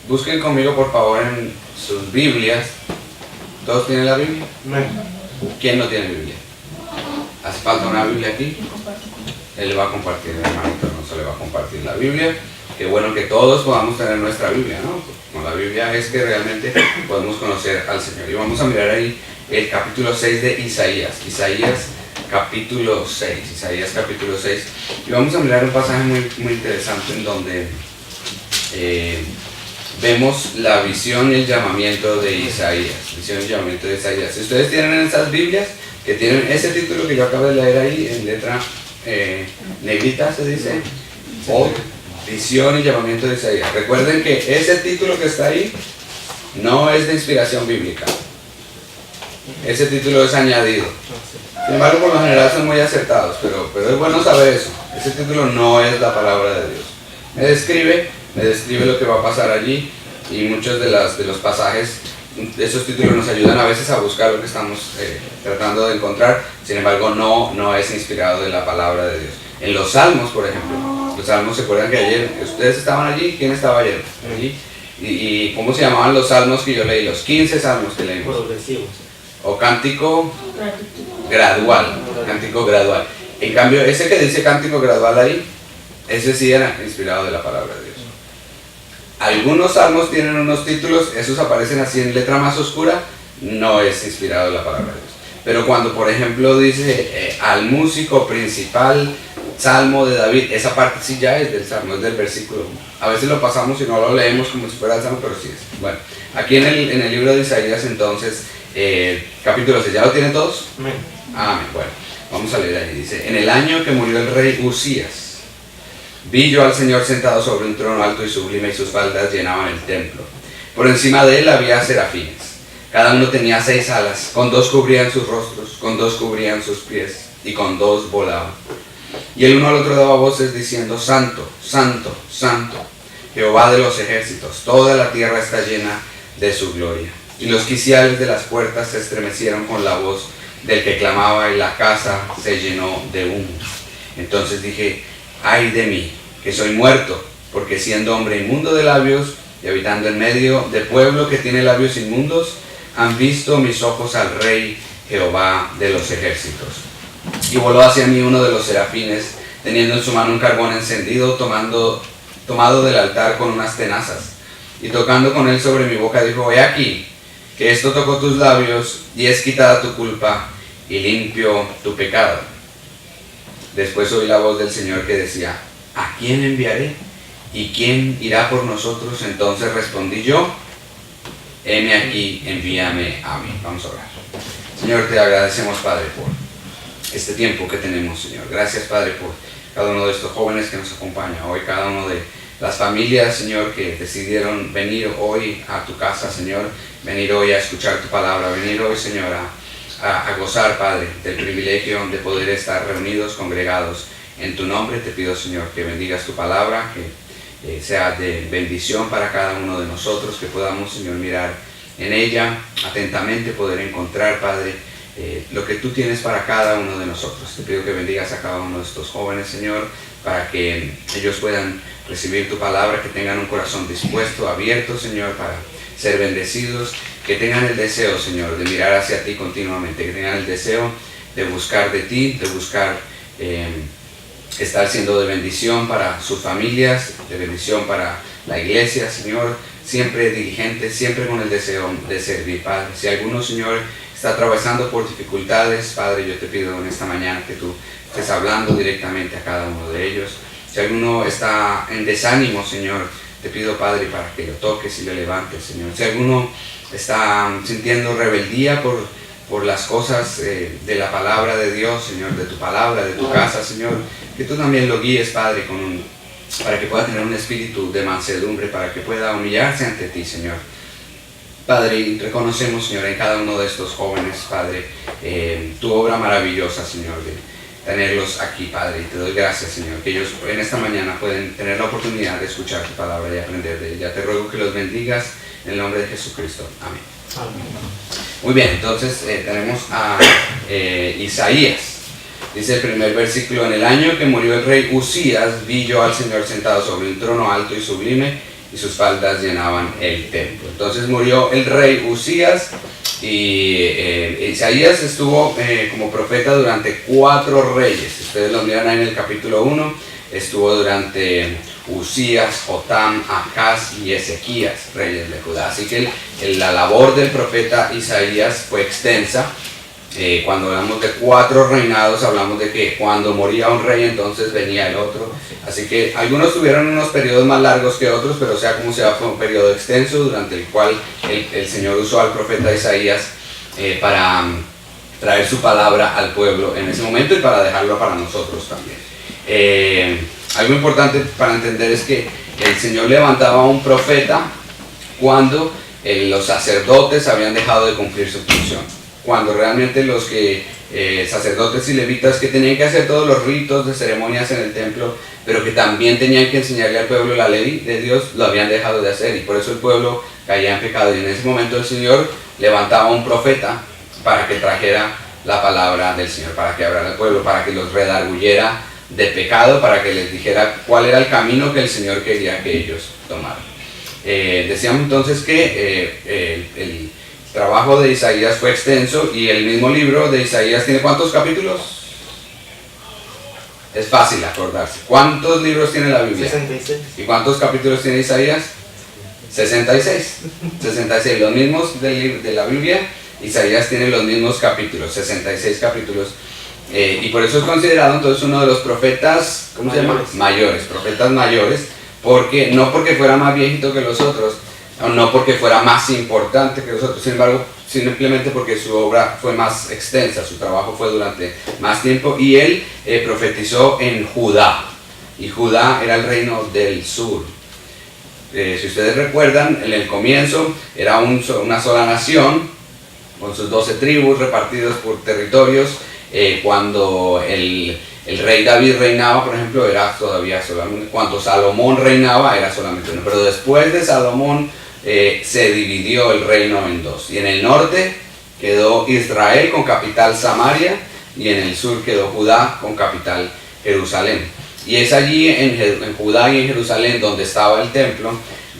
Busquen conmigo por favor en sus Biblias. ¿Todos tienen la Biblia? ¿Quién no tiene Biblia? ¿Hace falta una Biblia aquí? Él le va a compartir, el hermanito no se le va a compartir la Biblia. Qué bueno que todos podamos tener nuestra Biblia, ¿no? Con la Biblia es que realmente podemos conocer al Señor. Y vamos a mirar ahí el capítulo 6 de Isaías. Isaías capítulo 6. Y vamos a mirar un pasaje muy interesante en donde vemos la visión y el llamamiento de Isaías. Visión y llamamiento de Isaías. Si ustedes tienen esas Biblias que tienen ese título que yo acabo de leer ahí en letra negrita, se dice, o visión y llamamiento de Isaías. Recuerden que ese título que está ahí no es de inspiración bíblica. Ese título es añadido. Sin embargo, por lo general son muy acertados, pero es bueno saber eso. Ese título no es la palabra de Dios. Me describe lo que va a pasar allí, y muchos de los pasajes, esos títulos nos ayudan a veces a buscar lo que estamos tratando de encontrar. Sin embargo, no es inspirado de la palabra de Dios. En los Salmos, por ejemplo, los Salmos, ¿se acuerdan que ayer ustedes estaban allí? ¿Quién estaba ayer allí? ¿Y cómo se llamaban los salmos que yo leí? Los 15 salmos que leímos. Progresivos. O cántico gradual. Cántico gradual. En cambio, ese que dice cántico gradual ahí, ese sí era inspirado de la palabra de Dios. Algunos salmos tienen unos títulos, esos aparecen así en letra más oscura, no es inspirado de la palabra de Dios. Pero cuando, por ejemplo, dice al músico principal, Salmo de David, esa parte sí ya es del Salmo, es del versículo 1. A veces lo pasamos y no lo leemos como si fuera el Salmo, pero sí es. Bueno, aquí en el libro de Isaías, entonces, capítulo 6, ¿ya lo tienen todos? Amén. Bueno, vamos a leer ahí. Dice: en el año que murió el rey Uzías, vi yo al Señor sentado sobre un trono alto y sublime, y sus faldas llenaban el templo. Por encima de él había serafines. Cada uno tenía 6 alas, con 2 cubrían sus rostros, con 2 cubrían sus pies, y con 2 volaban. Y el uno al otro daba voces diciendo: Santo, Santo, Santo, Jehová de los ejércitos, toda la tierra está llena de su gloria. Y los quiciales de las puertas se estremecieron con la voz del que clamaba, y la casa se llenó de humo. Entonces dije: ay de mí, que soy muerto, porque siendo hombre inmundo de labios y habitando en medio de pueblo que tiene labios inmundos, han visto mis ojos al Rey Jehová de los ejércitos. Y voló hacia mí uno de los serafines, teniendo en su mano un carbón encendido, tomado del altar con unas tenazas. Y tocando con él sobre mi boca, dijo: he aquí, que esto tocó tus labios, y es quitada tu culpa, y limpio tu pecado. Después oí la voz del Señor que decía: ¿a quién enviaré? ¿Y quién irá por nosotros? Entonces respondí yo: heme aquí, envíame a mí. Vamos a orar. Señor, te agradecemos, Padre, por este tiempo que tenemos, Señor. Gracias, Padre, por cada uno de estos jóvenes que nos acompaña hoy, cada uno de las familias, Señor, que decidieron venir hoy a tu casa, Señor, venir hoy a escuchar tu palabra, venir hoy, Señor, a gozar, Padre, del privilegio de poder estar reunidos, congregados en tu nombre. Te pido, Señor, que bendigas tu palabra, que sea de bendición para cada uno de nosotros, que podamos, Señor, mirar en ella atentamente, poder encontrar, Padre, lo que tú tienes para cada uno de nosotros. Te pido que bendigas a cada uno de estos jóvenes, Señor, para que ellos puedan recibir tu palabra, que tengan un corazón dispuesto, abierto, Señor, para ser bendecidos, que tengan el deseo, Señor, de mirar hacia ti continuamente, que tengan el deseo de buscar de ti, de buscar estar siendo de bendición para sus familias, de bendición para la iglesia, Señor, siempre diligentes, siempre con el deseo de servir, Padre. Si alguno, Señor, está atravesando por dificultades, Padre, yo te pido en esta mañana que tú estés hablando directamente a cada uno de ellos. Si alguno está en desánimo, Señor, te pido, Padre, para que lo toques y lo levantes, Señor. Si alguno está sintiendo rebeldía por las cosas de la palabra de Dios, Señor, de tu palabra, de tu casa, Señor, que tú también lo guíes, Padre, para que pueda tener un espíritu de mansedumbre, para que pueda humillarse ante ti, Señor. Padre, reconocemos, Señor, en cada uno de estos jóvenes, Padre, tu obra maravillosa, Señor, de tenerlos aquí, Padre, y te doy gracias, Señor, que ellos en esta mañana pueden tener la oportunidad de escuchar tu palabra y aprender de ella. Te ruego que los bendigas en el nombre de Jesucristo. Amén. Amén. Muy bien, entonces tenemos a Isaías. Dice el primer versículo: en el año que murió el rey Uzías, vi yo al Señor sentado sobre un trono alto y sublime, y sus faldas llenaban el templo. Entonces murió el rey Usías y Isaías estuvo como profeta durante 4 reyes. Ustedes lo miran ahí en el capítulo 1. Estuvo durante Usías, Jotam, Acaz y Ezequías, reyes de Judá. Así que la labor del profeta Isaías fue extensa. Cuando hablamos de 4 reinados, hablamos de que cuando moría un rey, entonces venía el otro. Así que algunos tuvieron unos periodos más largos que otros, pero sea como sea, fue un periodo extenso durante el cual el Señor usó al profeta Isaías para traer su palabra al pueblo en ese momento y para dejarlo para nosotros también. Algo importante para entender es que el Señor levantaba a un profeta cuando los sacerdotes habían dejado de cumplir su función. Cuando realmente los sacerdotes y levitas que tenían que hacer todos los ritos de ceremonias en el templo, pero que también tenían que enseñarle al pueblo la ley de Dios, lo habían dejado de hacer y por eso el pueblo caía en pecado. Y en ese momento el Señor levantaba a un profeta para que trajera la palabra del Señor, para que hablara al pueblo, para que los redarguyera de pecado, para que les dijera cuál era el camino que el Señor quería que ellos tomaran. Decíamos entonces que el trabajo de Isaías fue extenso y el mismo libro de Isaías tiene ¿cuántos capítulos? Es fácil acordarse. ¿Cuántos libros tiene la Biblia? 66. ¿Y cuántos capítulos tiene Isaías? 66. 66. Los mismos de la Biblia, Isaías tiene los mismos capítulos, 66 capítulos. Y por eso es considerado entonces uno de los profetas, ¿cómo se llama? Mayores, profetas mayores, porque no porque fuera más viejito que los otros, no porque fuera más importante que los otros, sin embargo, simplemente porque su obra fue más extensa, su trabajo fue durante más tiempo, y él profetizó en Judá, y Judá era el reino del sur. Si ustedes recuerdan, en el comienzo era una sola nación, con sus 12 tribus repartidos por territorios. Cuando el rey David reinaba, por ejemplo, era todavía solamente, cuando Salomón reinaba era solamente uno, pero después de Salomón se dividió el reino en 2, y en el norte quedó Israel con capital Samaria, y en el sur quedó Judá con capital Jerusalén. Y es allí en Judá y en Jerusalén donde estaba el templo,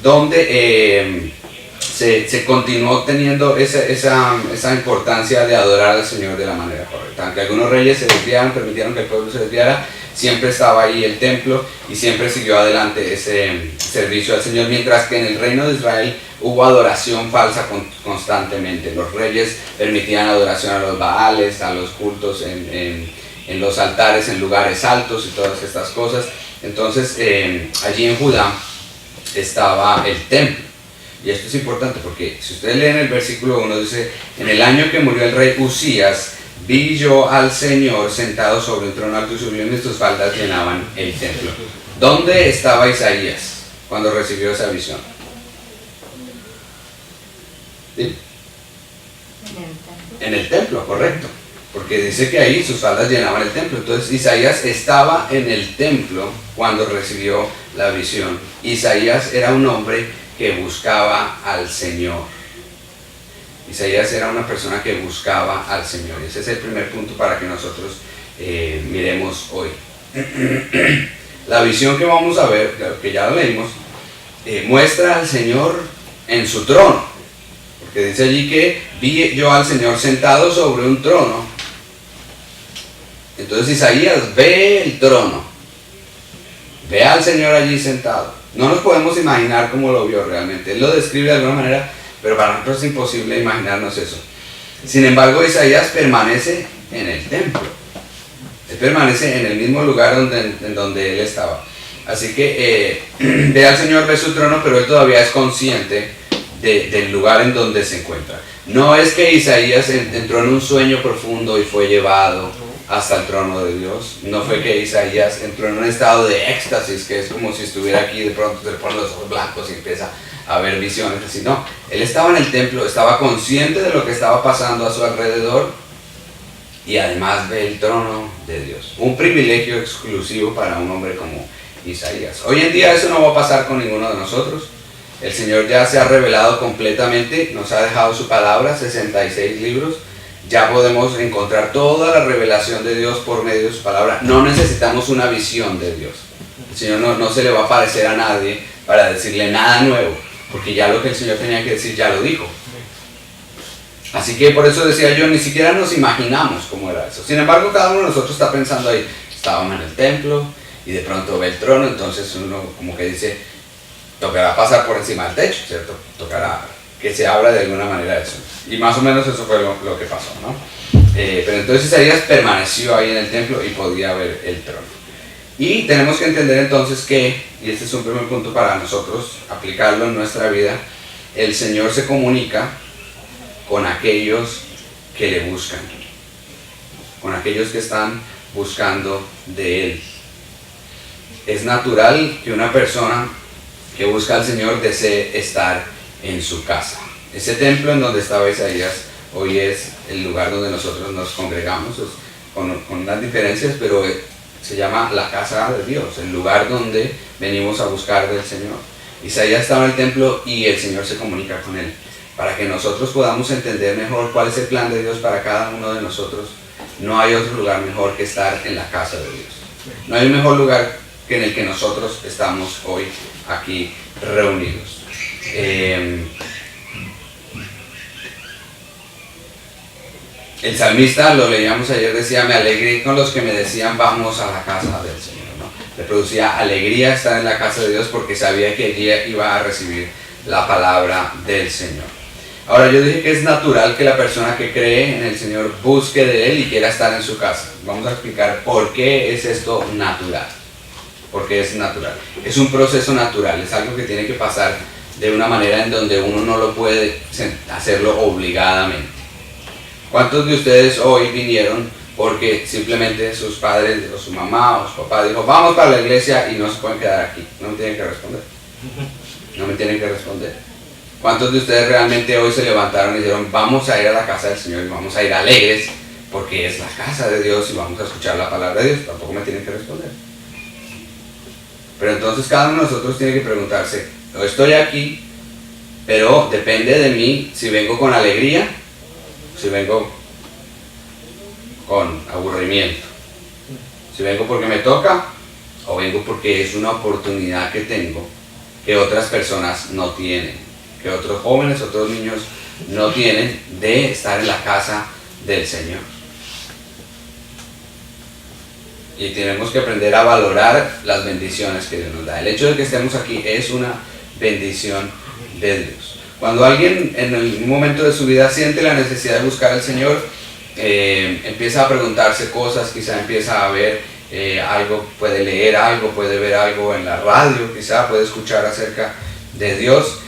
donde se continuó teniendo esa importancia de adorar al Señor de la manera correcta. Aunque algunos reyes se desviaron, permitieron que el pueblo se desviara, siempre estaba ahí el templo y siempre siguió adelante ese servicio al Señor, mientras que en el reino de Israel hubo adoración falsa constantemente. Los reyes permitían adoración a los Baales, a los cultos en los altares, en lugares altos y todas estas cosas. Entonces allí en Judá estaba el templo. Y esto es importante porque si ustedes leen el versículo 1, dice: en el año que murió el rey Usías, vi yo al Señor sentado sobre un trono alto y sublime, y sus faldas llenaban el templo. ¿Dónde estaba Isaías cuando recibió esa visión? ¿Sí? En el templo, correcto. Porque dice que ahí sus faldas llenaban el templo. Entonces Isaías estaba en el templo cuando recibió la visión. Isaías era un hombre que buscaba al Señor. Isaías era una persona que buscaba al Señor. Ese es el primer punto para que nosotros miremos hoy. La visión que vamos a ver, que ya la leímos, muestra al Señor en su trono. Porque dice allí que vi yo al Señor sentado sobre un trono. Entonces Isaías ve el trono. Ve al Señor allí sentado. No nos podemos imaginar cómo lo vio realmente. Él lo describe de alguna manera, pero para nosotros es imposible imaginarnos eso. Sin embargo, Isaías permanece en el templo. Él permanece en el mismo lugar en donde él estaba. Así que ve al Señor, ve su trono, pero él todavía es consciente del lugar en donde se encuentra. No es que Isaías entró en un sueño profundo y fue llevado hasta el trono de Dios. No fue que Isaías entró en un estado de éxtasis, que es como si estuviera aquí y de pronto se le ponen los ojos blancos y empieza a ver visiones así. No, él estaba en el templo, estaba consciente de lo que estaba pasando a su alrededor y además ve el trono de Dios. Un privilegio exclusivo para un hombre como Isaías. Hoy en día eso no va a pasar con ninguno de nosotros. El Señor ya se ha revelado completamente, nos ha dejado su palabra, 66 libros. Ya podemos encontrar toda la revelación de Dios por medio de su palabra. No necesitamos una visión de Dios. El Señor no se le va a aparecer a nadie para decirle nada nuevo, porque ya lo que el Señor tenía que decir ya lo dijo. Así que por eso decía yo, ni siquiera nos imaginamos cómo era eso. Sin embargo, cada uno de nosotros está pensando ahí, estábamos en el templo y de pronto ve el trono, entonces uno como que dice, tocará pasar por encima del techo, ¿cierto? Tocará que se habla de alguna manera de eso. Y más o menos eso fue lo que pasó, ¿no? Pero entonces Isaías permaneció ahí en el templo y podía ver el trono. Y tenemos que entender entonces que, y este es un primer punto para nosotros, aplicarlo en nuestra vida, el Señor se comunica con aquellos que le buscan, con aquellos que están buscando de Él. Es natural que una persona que busca al Señor desee estar en su casa. Ese templo en donde estaba Isaías hoy es el lugar donde nosotros nos congregamos, con unas diferencias, pero se llama la casa de Dios, el lugar donde venimos a buscar del Señor. Isaías estaba en el templo y el Señor se comunica con él, para que nosotros podamos entender mejor cuál es el plan de Dios para cada uno de nosotros. No hay otro lugar mejor que estar en la casa de Dios. No hay un mejor lugar que en el que nosotros estamos hoy aquí reunidos. El salmista, lo leíamos ayer, decía, me alegré con los que me decían, vamos a la casa del Señor, ¿no? Le producía alegría estar en la casa de Dios porque sabía que allí iba a recibir la palabra del Señor. Ahora, yo dije que es natural que la persona que cree en el Señor busque de Él y quiera estar en su casa. Vamos a explicar por qué es esto natural. ¿Por qué es natural? Es un proceso natural, es algo que tiene que pasar de una manera en donde uno no lo puede hacerlo obligadamente. ¿Cuántos de ustedes hoy vinieron porque simplemente sus padres o su mamá o su papá dijo, vamos para la iglesia y no se pueden quedar aquí? No me tienen que responder. No me tienen que responder. ¿Cuántos de ustedes realmente hoy se levantaron y dijeron, vamos a ir a la casa del Señor y vamos a ir alegres porque es la casa de Dios y vamos a escuchar la palabra de Dios? Tampoco me tienen que responder. Pero entonces cada uno de nosotros tiene que preguntarse, yo estoy aquí, pero depende de mí si vengo con alegría, si vengo con aburrimiento, si vengo porque me toca o vengo porque es una oportunidad que tengo que otras personas no tienen, que otros jóvenes, otros niños no tienen, de estar en la casa del Señor. Y tenemos que aprender a valorar las bendiciones que Dios nos da. El hecho de que estemos aquí es una bendición de Dios. Cuando alguien en un momento de su vida siente la necesidad de buscar al Señor, empieza a preguntarse cosas, quizá empieza a ver algo, puede leer algo, puede ver algo en la radio, quizá puede escuchar acerca de Dios,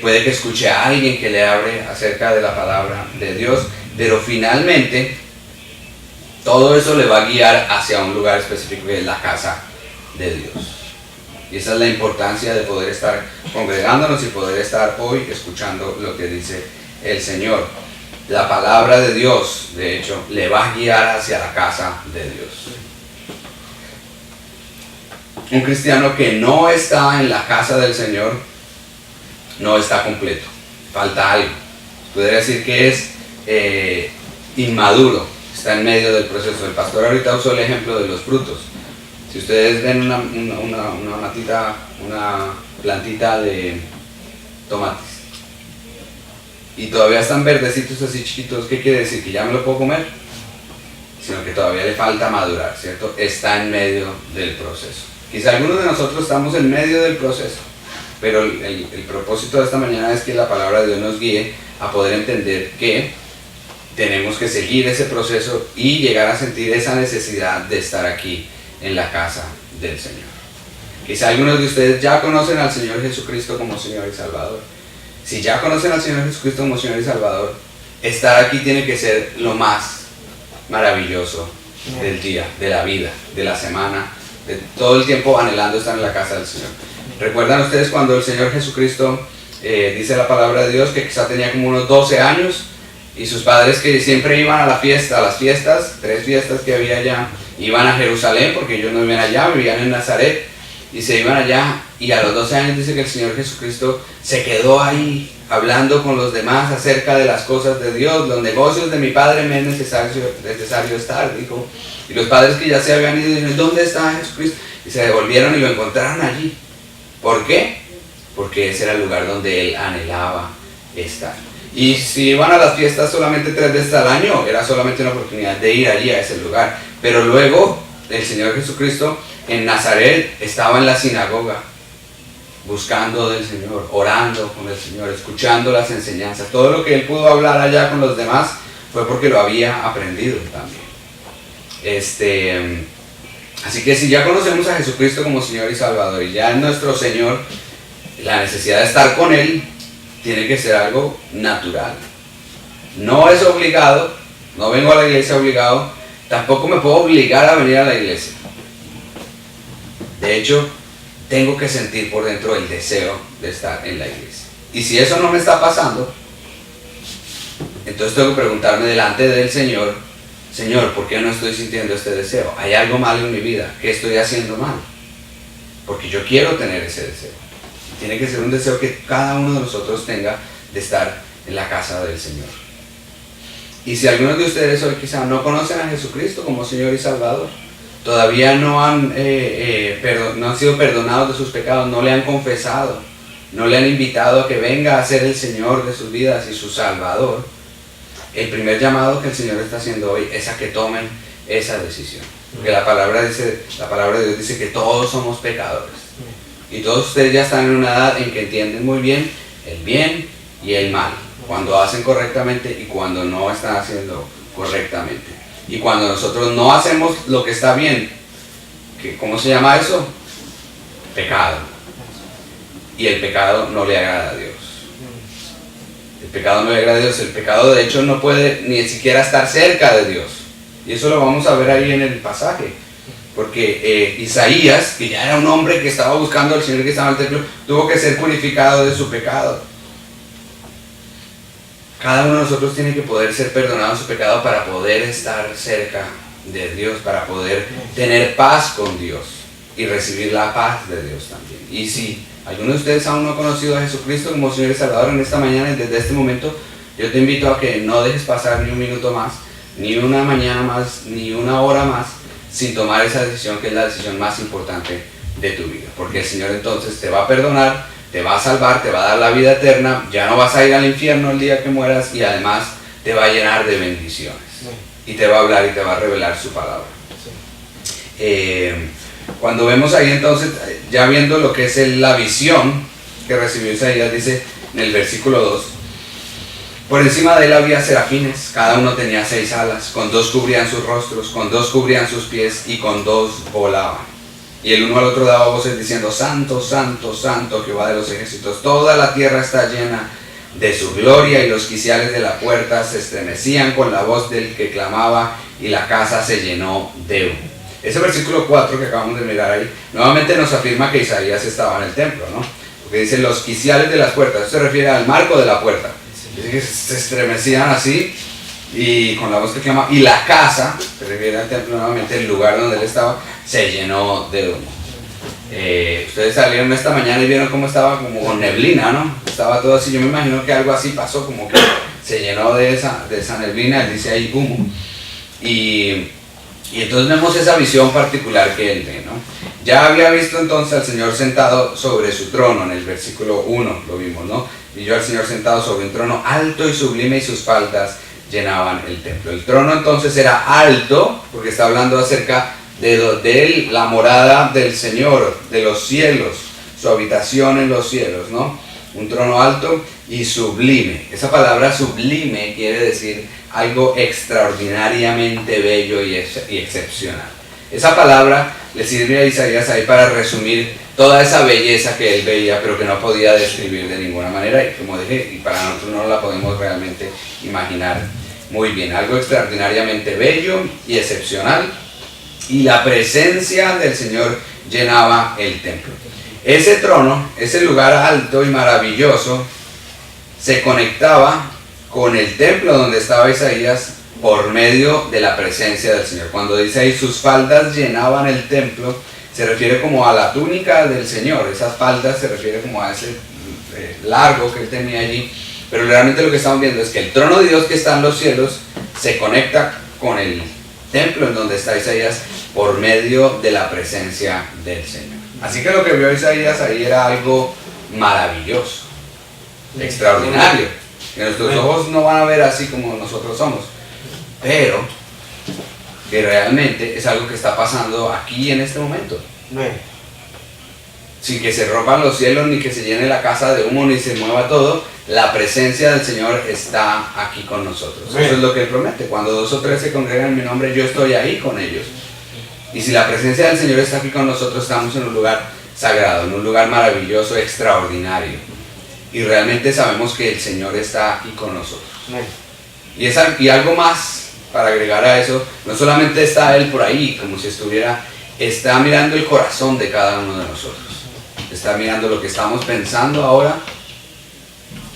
puede que escuche a alguien que le hable acerca de la palabra de Dios, pero finalmente todo eso le va a guiar hacia un lugar específico que es la casa de Dios. Y esa es la importancia de poder estar congregándonos y poder estar hoy escuchando lo que dice el Señor. La palabra de Dios, de hecho, le va a guiar hacia la casa de Dios. Un cristiano que no está en la casa del Señor no está completo, falta algo. Podría decir que es inmaduro, está en medio del proceso. El pastor ahorita usó el ejemplo de los frutos. Si ustedes ven una matita, una plantita de tomates y todavía están verdecitos así chiquitos, ¿qué quiere decir? ¿Que ya me lo puedo comer? Sino que todavía le falta madurar, ¿cierto? Está en medio del proceso. Quizá algunos de nosotros estamos en medio del proceso, pero el propósito de esta mañana es que la palabra de Dios nos guíe a poder entender que tenemos que seguir ese proceso y llegar a sentir esa necesidad de estar aquí en la casa del Señor. Quizá algunos de ustedes ya conocen al Señor Jesucristo como Señor y Salvador. Si ya conocen al Señor Jesucristo como Señor y Salvador, estar aquí tiene que ser lo más maravilloso del día, de la vida, de la semana, de todo el tiempo anhelando estar en la casa del Señor. ¿Recuerdan ustedes cuando el Señor Jesucristo dice la palabra de Dios que quizá tenía como unos 12 años y sus padres que siempre iban a las fiestas, 3 fiestas que había allá, iban a Jerusalén porque ellos no vivían allá, vivían en Nazaret y se iban allá, y a los 12 años dice que el Señor Jesucristo se quedó ahí hablando con los demás acerca de las cosas de Dios. Los negocios de mi padre me es necesario estar, dijo. Y los padres que ya se habían ido dijeron, ¿dónde está Jesucristo? Y se devolvieron y lo encontraron allí. ¿Por qué? porque ese era el lugar donde él anhelaba estar. Y si iban a las fiestas solamente 3 veces al año, era solamente una oportunidad de ir allí a ese lugar. Pero luego el Señor Jesucristo en Nazaret estaba en la sinagoga, buscando del Señor, orando con el Señor, escuchando las enseñanzas. Todo lo que él pudo hablar allá con los demás fue porque lo había aprendido también. Así que si ya conocemos a Jesucristo como Señor y Salvador y ya es nuestro Señor, la necesidad de estar con Él tiene que ser algo natural. No es obligado, no vengo a la iglesia obligado, tampoco me puedo obligar a venir a la iglesia. De hecho, tengo que sentir por dentro el deseo de estar en la iglesia. Y si eso no me está pasando, entonces tengo que preguntarme delante del Señor, Señor, ¿por qué no estoy sintiendo este deseo? ¿Hay algo malo en mi vida? ¿Qué estoy haciendo mal? Porque yo quiero tener ese deseo. Tiene que ser un deseo que cada uno de nosotros tenga de estar en la casa del Señor. Y si algunos de ustedes hoy quizá no conocen a Jesucristo como Señor y Salvador, todavía no han sido perdonados de sus pecados, no le han confesado, no le han invitado a que venga a ser el Señor de sus vidas y su Salvador, el primer llamado que el Señor está haciendo hoy es a que tomen esa decisión. Porque la palabra de Dios dice que todos somos pecadores. Y todos ustedes ya están en una edad en que entienden muy bien el bien y el mal, cuando hacen correctamente y cuando no están haciendo correctamente. Y cuando nosotros no hacemos lo que está bien, ¿cómo se llama eso? Pecado. Y el pecado no le agrada a Dios. El pecado no le agrada a Dios. El pecado de hecho no puede ni siquiera estar cerca de Dios. Y eso lo vamos a ver ahí en el pasaje. Porque Isaías, que ya era un hombre que estaba buscando al Señor, que estaba en el templo, tuvo que ser purificado de su pecado. Cada uno de nosotros tiene que poder ser perdonado de su pecado para poder estar cerca de Dios, para poder tener paz con Dios y recibir la paz de Dios también. Y si alguno de ustedes aún no ha conocido a Jesucristo como Señor y Salvador en esta mañana y desde este momento, yo te invito a que no dejes pasar ni un minuto más, ni una mañana más, ni una hora más, sin tomar esa decisión que es la decisión más importante de tu vida. Porque el Señor entonces te va a perdonar, te va a salvar, te va a dar la vida eterna, ya no vas a ir al infierno el día que mueras y además te va a llenar de bendiciones. Y te va a hablar y te va a revelar su palabra. Cuando vemos ahí entonces, ya viendo lo que es la visión que recibió Isaías, dice en el versículo 2, por encima de él había serafines, cada uno tenía 6 alas, con 2 cubrían sus rostros, con 2 cubrían sus pies y con 2 volaban. Y el uno al otro daba voces diciendo, Santo, Santo, Santo, Jehová de los ejércitos, toda la tierra está llena de su gloria. Y los quiciales de la puerta se estremecían con la voz del que clamaba y la casa se llenó de humo. Ese versículo 4 que acabamos de mirar ahí, nuevamente nos afirma que Isaías estaba en el templo, ¿no? Porque dice los quiciales de las puertas, eso se refiere al marco de la puerta. Dice que se estremecían así y con la voz que clamaba, y la casa, se refiere al templo nuevamente, el lugar donde él estaba, se llenó de humo. Ustedes salieron esta mañana y vieron cómo estaba como con neblina, ¿no? Estaba todo así, yo me imagino que algo así pasó, como que se llenó de esa neblina, él dice ahí humo. Y entonces vemos esa visión particular que él ve, ¿no? Ya había visto entonces al Señor sentado sobre su trono, en el versículo 1 lo vimos, ¿no? Y yo al Señor sentado sobre un trono alto y sublime y sus faldas llenaban el templo. El trono entonces era alto, porque está hablando acerca de la morada del Señor, de los cielos, su habitación en los cielos, ¿no? Un trono alto y sublime. Esa palabra sublime quiere decir algo extraordinariamente bello y excepcional. Esa palabra le sirve a Isaías ahí para resumir toda esa belleza que él veía, pero que no podía describir de ninguna manera, y como dije, y para nosotros no la podemos realmente imaginar muy bien. Algo extraordinariamente bello y excepcional, y la presencia del Señor llenaba el templo. Ese trono, ese lugar alto y maravilloso, se conectaba con el templo donde estaba Isaías por medio de la presencia del Señor. Cuando dice ahí sus faldas llenaban el templo, se refiere como a la túnica del Señor. Esas faldas se refiere como a ese largo que él tenía allí. Pero realmente lo que estamos viendo es que el trono de Dios que está en los cielos se conecta con el templo en donde está Isaías por medio de la presencia del Señor. Así que lo que vio Isaías ahí era algo maravilloso, extraordinario, que nuestros ojos no van a ver así como nosotros somos, pero que realmente es algo que está pasando aquí en este momento. Sin que se rompan los cielos, ni que se llene la casa de humo, ni se mueva todo, la presencia del Señor está aquí con nosotros. Eso es lo que Él promete. Cuando 2 o 3 se congregan en mi nombre, yo estoy ahí con ellos. Y si la presencia del Señor está aquí con nosotros, estamos en un lugar sagrado, en un lugar maravilloso, extraordinario. Y realmente sabemos que el Señor está aquí con nosotros. Y algo más para agregar a eso, no solamente está Él por ahí, como si estuviera, está mirando el corazón de cada uno de nosotros. Está mirando lo que estamos pensando ahora,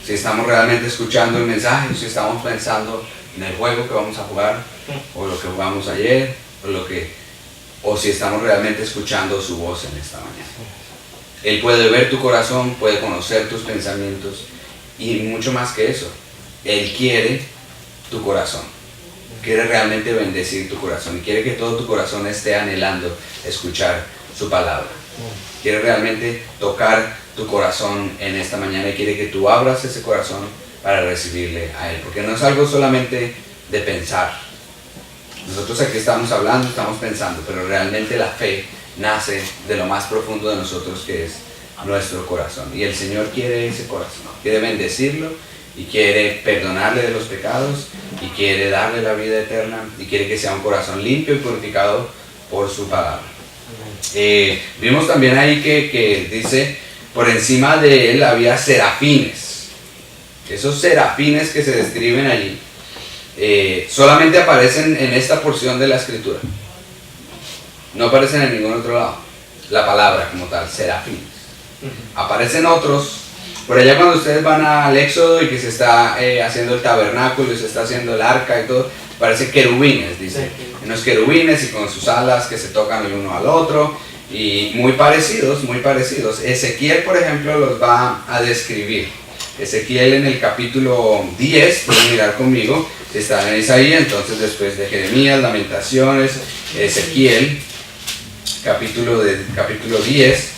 si estamos realmente escuchando el mensaje, si estamos pensando en el juego que vamos a jugar, o lo que jugamos ayer, o si estamos realmente escuchando su voz en esta mañana. Él puede ver tu corazón, puede conocer tus pensamientos, y mucho más que eso, Él quiere tu corazón, quiere realmente bendecir tu corazón, y quiere que todo tu corazón esté anhelando escuchar su palabra. Quiere realmente tocar tu corazón en esta mañana y quiere que tú abras ese corazón para recibirle a Él. Porque no es algo solamente de pensar. Nosotros aquí estamos hablando, estamos pensando, pero realmente la fe nace de lo más profundo de nosotros, que es nuestro corazón. Y el Señor quiere ese corazón, quiere bendecirlo y quiere perdonarle de los pecados y quiere darle la vida eterna y quiere que sea un corazón limpio y purificado por su palabra. Vimos también ahí que dice, por encima de él había serafines. Esos serafines que se describen allí solamente aparecen en esta porción de la escritura, no aparecen en ningún otro lado. La palabra como tal, serafines. Aparecen otros por allá cuando ustedes van al Éxodo y que se está haciendo el tabernáculo y se está haciendo el arca y todo, parece querubines, dice. Unos querubines y con sus alas que se tocan el uno al otro, y muy parecidos, muy parecidos. Ezequiel, por ejemplo, los va a describir. Ezequiel en el capítulo 10, pueden mirar conmigo, está en Isaías, entonces después de Jeremías, Lamentaciones, Ezequiel, capítulo 10.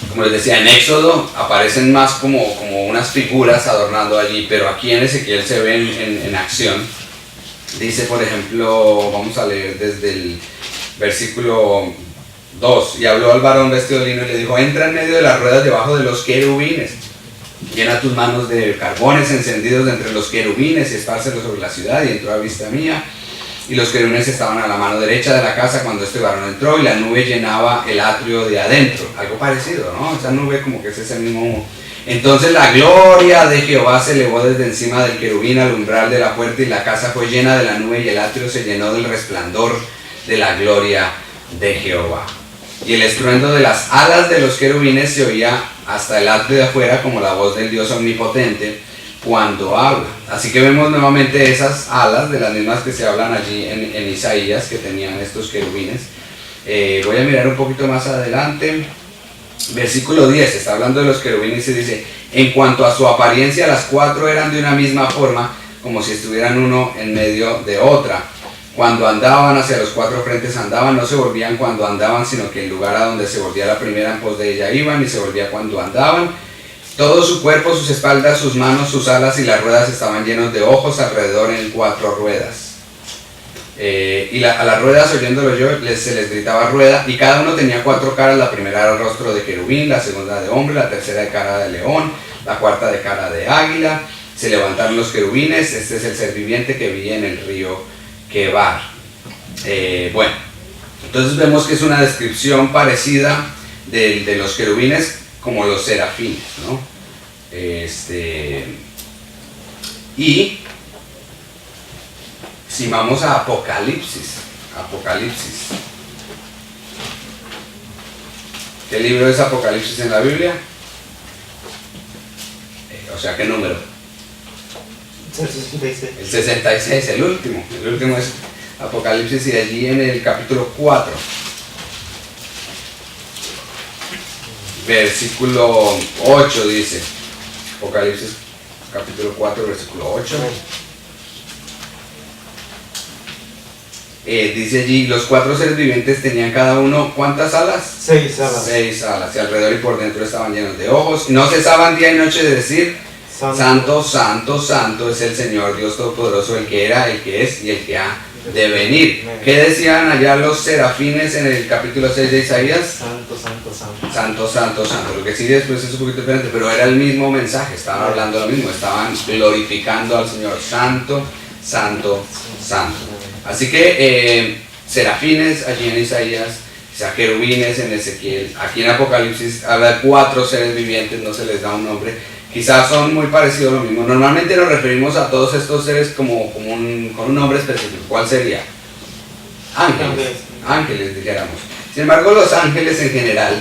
Como les decía, en Éxodo aparecen más como unas figuras adornando allí, pero aquí en Ezequiel se ven en acción. Dice, por ejemplo, vamos a leer desde el versículo 2. Y habló al varón vestido de lino y le dijo, entra en medio de las ruedas debajo de los querubines, llena tus manos de carbones encendidos entre los querubines y espárcelos sobre la ciudad. Y entró a vista mía. Y los querubines estaban a la mano derecha de la casa cuando este varón entró, y la nube llenaba el atrio de adentro. Algo parecido, ¿no? Esa nube como que es ese mismo humo. Entonces la gloria de Jehová se elevó desde encima del querubín al umbral de la puerta, y la casa fue llena de la nube, y el atrio se llenó del resplandor de la gloria de Jehová. Y el estruendo de las alas de los querubines se oía hasta el atrio de afuera, como la voz del Dios omnipotente cuando habla. Así que vemos nuevamente esas alas, de las mismas que se hablan allí en Isaías, que tenían estos querubines. Voy a mirar un poquito más adelante. Versículo 10, está hablando de los querubines y dice, en cuanto a su apariencia, las 4 eran de una misma forma, como si estuvieran uno en medio de otra. Cuando andaban hacia los 4 frentes andaban, no se volvían cuando andaban, sino que el lugar a donde se volvía la primera en pos de ella iban, y se volvía cuando andaban. Todo su cuerpo, sus espaldas, sus manos, sus alas y las ruedas estaban llenos de ojos alrededor en 4 ruedas. A las ruedas, oyéndolo yo, se les gritaba rueda, y cada uno tenía 4 caras. La primera era el rostro de querubín, la segunda de hombre, la tercera de cara de león, la cuarta de cara de águila. Se levantaron los querubines. Este es el ser viviente que vi en el río Quebar. Bueno, entonces vemos que es una descripción parecida de los querubines como los serafines, ¿no? Y si vamos a Apocalipsis, ¿qué libro es Apocalipsis en la Biblia? O sea, ¿qué número? El 66. El 66, el último es Apocalipsis, y allí en el capítulo 4. Versículo 8 dice, Apocalipsis capítulo 4, versículo 8. dice allí, los 4 seres vivientes tenían cada uno, ¿cuántas alas? 6 alas. 6 alas, y alrededor y por dentro estaban llenos de ojos, y no cesaban día y noche de decir, santo, santo, santo es el Señor Dios Todopoderoso, el que era, el que es y el que ha de venir. ¿Qué decían allá los serafines en el capítulo 6 de Isaías? Santo, santo, santo. Santo, santo, santo. Lo que sigue después es un poquito diferente, pero era el mismo mensaje, estaban hablando lo mismo, estaban glorificando al Señor. Santo, santo, santo. Así que serafines allí en Isaías, querubines en Ezequiel, aquí en Apocalipsis habla de 4 seres vivientes, no se les da un nombre. Quizás son muy parecidos a lo mismo. Normalmente nos referimos a todos estos seres con un nombre específico. ¿Cuál sería? Ángeles. Ángeles, dijéramos. Sin embargo, los ángeles en general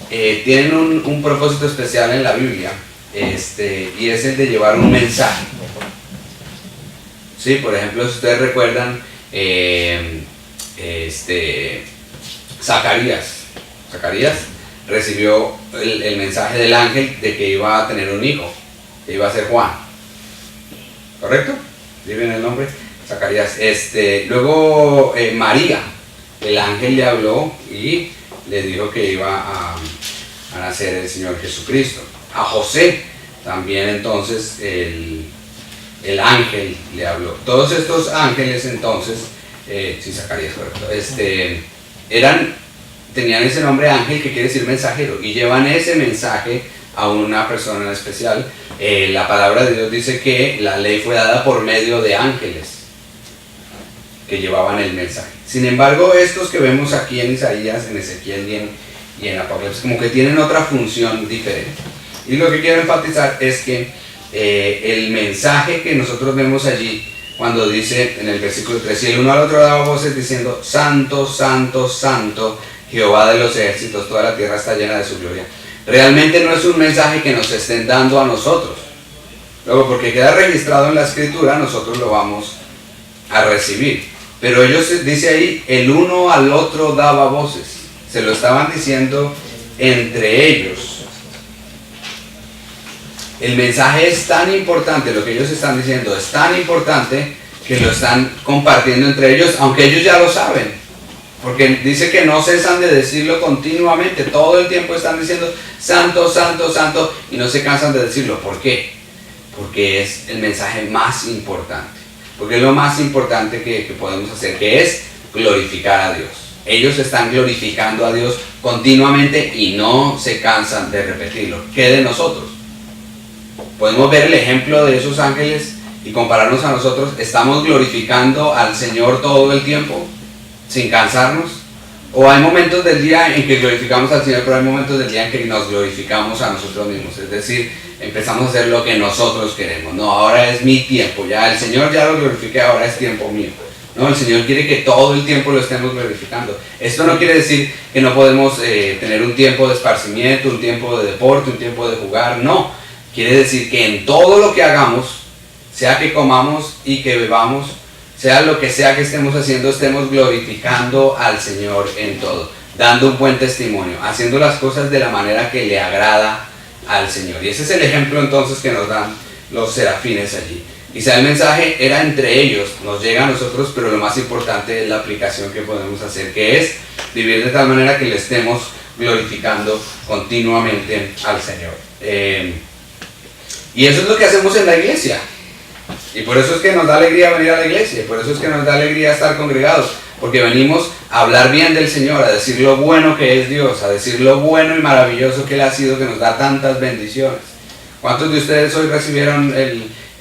tienen un propósito especial en la Biblia, y es el de llevar un mensaje. Sí, por ejemplo, si ustedes recuerdan, Zacarías recibió el mensaje del ángel de que iba a tener un hijo, que iba a ser Juan. ¿Correcto? ¿Viven el nombre? Zacarías. Luego María, el ángel le habló y le dijo que iba a nacer el Señor Jesucristo. A José también entonces el ángel le habló. Todos estos ángeles entonces, sí, Zacarías, correcto, tenían ese nombre ángel, que quiere decir mensajero, y llevan ese mensaje a una persona en especial. La palabra de Dios dice que la ley fue dada por medio de ángeles que llevaban el mensaje. Sin embargo, estos que vemos aquí en Isaías, en Ezequiel y en Apocalipsis, como que tienen otra función diferente. Y lo que quiero enfatizar es que el mensaje que nosotros vemos allí, cuando dice en el versículo 3, y el uno al otro daba voces diciendo, santo, santo, santo, Jehová de los ejércitos, toda la tierra está llena de su gloria. Realmente no es un mensaje que nos estén dando a nosotros. Luego, porque queda registrado en la escritura, nosotros lo vamos a recibir. Pero ellos, dice ahí, el uno al otro daba voces. Se lo estaban diciendo entre ellos. El mensaje es tan importante, lo que ellos están diciendo es tan importante que lo están compartiendo entre ellos, aunque ellos ya lo saben. Porque dice que no cesan de decirlo continuamente, todo el tiempo están diciendo santo, santo, santo, y no se cansan de decirlo. ¿Por qué? Porque es el mensaje más importante, porque es lo más importante que podemos hacer, que es glorificar a Dios. Ellos están glorificando a Dios continuamente y no se cansan de repetirlo. ¿Qué de nosotros? Podemos ver el ejemplo de esos ángeles y compararnos a nosotros. ¿Estamos glorificando al Señor todo el tiempo sin cansarnos? ¿O hay momentos del día en que glorificamos al Señor, pero hay momentos del día en que nos glorificamos a nosotros mismos? Es decir, empezamos a hacer lo que nosotros queremos. No, ahora es mi tiempo, ya el Señor ya lo glorifiqué, ahora es tiempo mío. No, el Señor quiere que todo el tiempo lo estemos glorificando. Esto no quiere decir que no podemos tener un tiempo de esparcimiento, un tiempo de deporte, un tiempo de jugar. No, quiere decir que en todo lo que hagamos, sea que comamos y que bebamos, sea lo que sea que estemos haciendo, estemos glorificando al Señor en todo, dando un buen testimonio, haciendo las cosas de la manera que le agrada al Señor. Y ese es el ejemplo entonces que nos dan los serafines allí. Quizá el mensaje era entre ellos, nos llega a nosotros, pero lo más importante es la aplicación que podemos hacer, que es vivir de tal manera que le estemos glorificando continuamente al Señor. Y eso es lo que hacemos en la iglesia. Y por eso es que nos da alegría venir a la iglesia, por eso es que nos da alegría estar congregados, porque venimos a hablar bien del Señor, a decir lo bueno que es Dios, a decir lo bueno y maravilloso que Él ha sido, que nos da tantas bendiciones. ¿Cuántos de ustedes hoy recibieron